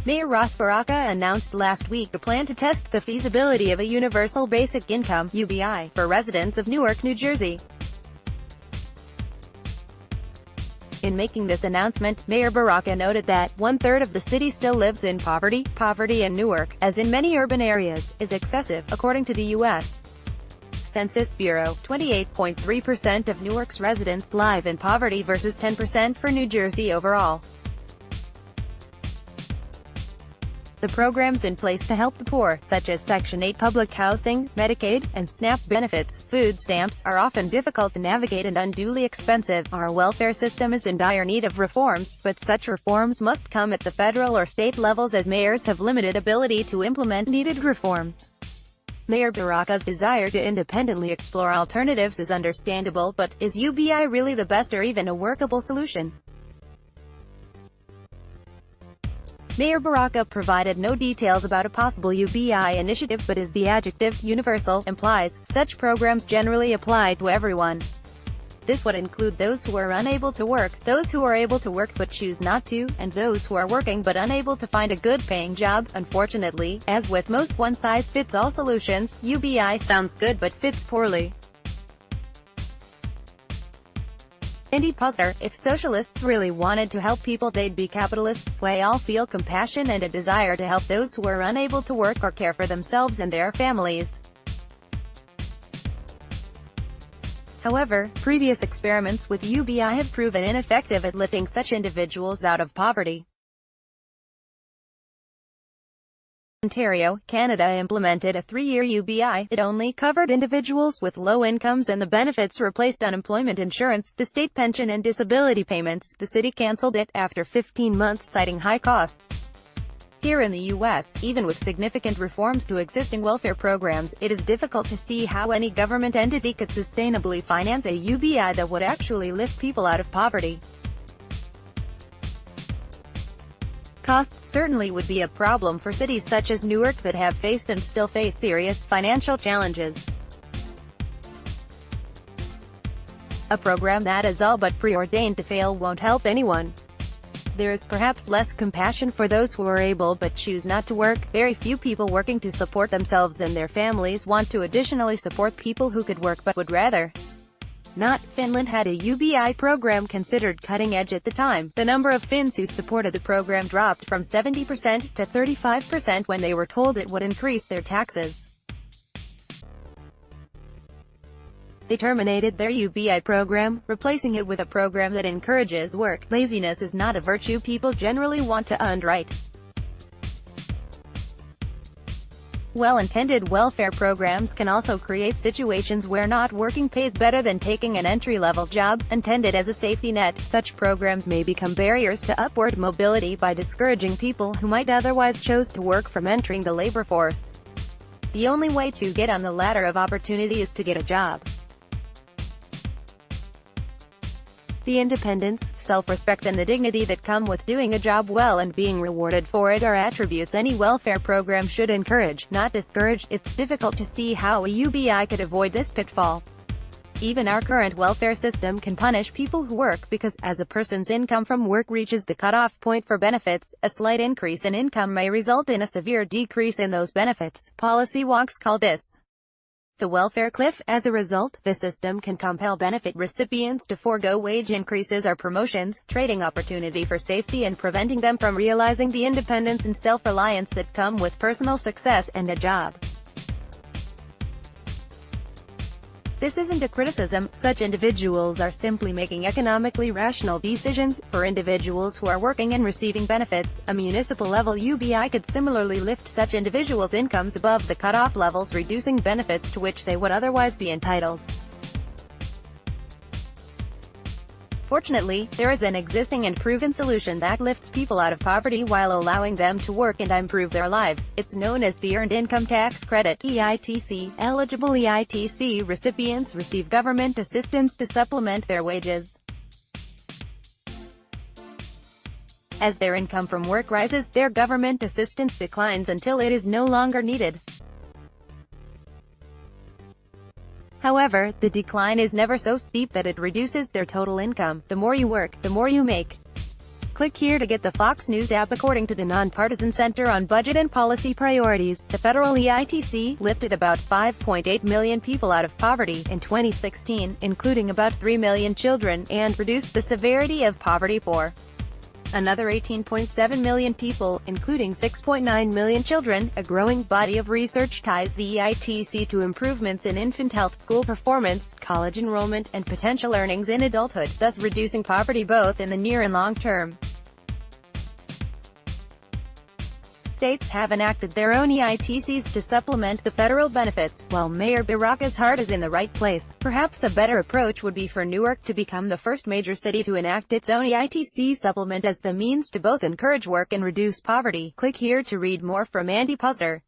Mayor Ras Baraka announced last week a plan to test the feasibility of a universal basic income (UBI) for residents of Newark, New Jersey. In making this announcement, Mayor Baraka noted that one-third of the city still lives in poverty. Poverty in Newark, as in many urban areas, is excessive, according to the U.S. Census Bureau. 28.3% of Newark's residents live in poverty versus 10% for New Jersey overall. The programs in place to help the poor, such as Section 8 public housing, Medicaid, and SNAP benefits, food stamps, are often difficult to navigate and unduly expensive. Our welfare system is in dire need of reforms, but such reforms must come at the federal or state levels, as mayors have limited ability to implement needed reforms. Mayor Baraka's desire to independently explore alternatives is understandable, but is UBI really the best or even a workable solution? Mayor Baraka provided no details about a possible UBI initiative, but as the adjective universal implies, such programs generally apply to everyone. This would include those who are unable to work, those who are able to work but choose not to, and those who are working but unable to find a good-paying job. Unfortunately, as with most one-size-fits-all solutions, UBI sounds good but fits poorly. Puzder, if socialists really wanted to help people, they'd be capitalists. We all feel compassion and a desire to help those who are unable to work or care for themselves and their families. However, previous experiments with UBI have proven ineffective at lifting such individuals out of poverty. Ontario, Canada implemented a 3-year UBI. It only covered individuals with low incomes, and the benefits replaced unemployment insurance, the state pension and disability payments. The city cancelled it after 15 months, citing high costs. Here in the U.S., even with significant reforms to existing welfare programs, it is difficult to see how any government entity could sustainably finance a UBI that would actually lift people out of poverty. Costs certainly would be a problem for cities such as Newark that have faced and still face serious financial challenges. A program that is all but preordained to fail won't help anyone. There is perhaps less compassion for those who are able but choose not to work. Very few people working to support themselves and their families want to additionally support people who could work but would rather not. Finland had a UBI program considered cutting-edge at the time. The number of Finns who supported the program dropped from 70% to 35% when they were told it would increase their taxes. They terminated their UBI program, replacing it with a program that encourages work. Laziness is not a virtue people generally want to underwrite. Well-intended welfare programs can also create situations where not working pays better than taking an entry-level job. Intended as a safety net, such programs may become barriers to upward mobility by discouraging people who might otherwise choose to work from entering the labor force. The only way to get on the ladder of opportunity is to get a job. The independence, self-respect and the dignity that come with doing a job well and being rewarded for it are attributes any welfare program should encourage, not discourage. It's difficult to see how a UBI could avoid this pitfall. Even our current welfare system can punish people who work, because, as a person's income from work reaches the cutoff point for benefits, a slight increase in income may result in a severe decrease in those benefits. Policy wonks call this the welfare cliff. As a result, the system can compel benefit recipients to forego wage increases or promotions, trading opportunity for safety and preventing them from realizing the independence and self-reliance that come with personal success and a job. This isn't a criticism. Such individuals are simply making economically rational decisions. For individuals who are working and receiving benefits, a municipal-level UBI could similarly lift such individuals' incomes above the cutoff levels, reducing benefits to which they would otherwise be entitled. Fortunately, there is an existing and proven solution that lifts people out of poverty while allowing them to work and improve their lives. It's known as the Earned Income Tax Credit (EITC). Eligible EITC recipients receive government assistance to supplement their wages. As their income from work rises, their government assistance declines until it is no longer needed. However, the decline is never so steep that it reduces their total income. The more you work, the more you make. Click here to get the Fox News app. According to the Nonpartisan Center on Budget and Policy Priorities, the federal EITC lifted about 5.8 million people out of poverty in 2016, including about 3 million children, and reduced the severity of poverty for another 18.7 million people, including 6.9 million children. A growing body of research ties the EITC to improvements in infant health, school performance, college enrollment, and potential earnings in adulthood, thus reducing poverty both in the near and long term. States have enacted their own EITCs to supplement the federal benefits. While Mayor Baraka's heart is in the right place, perhaps a better approach would be for Newark to become the first major city to enact its own EITC supplement as the means to both encourage work and reduce poverty. Click here to read more from Puzder.